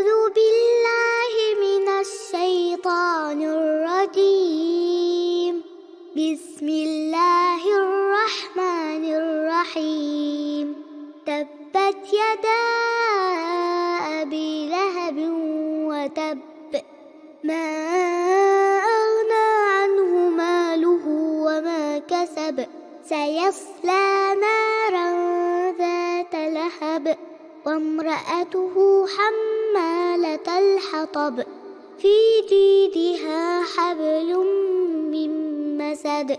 أعوذ بالله من الشيطان الرجيم. بسم الله الرحمن الرحيم. تبت يدا أبي لهب وتب، ما أغنى عنه ماله وما كسب، سيصلى نارا ذات لهب، وامرأته حمالة الحطب، في جيدها حبل من مسد.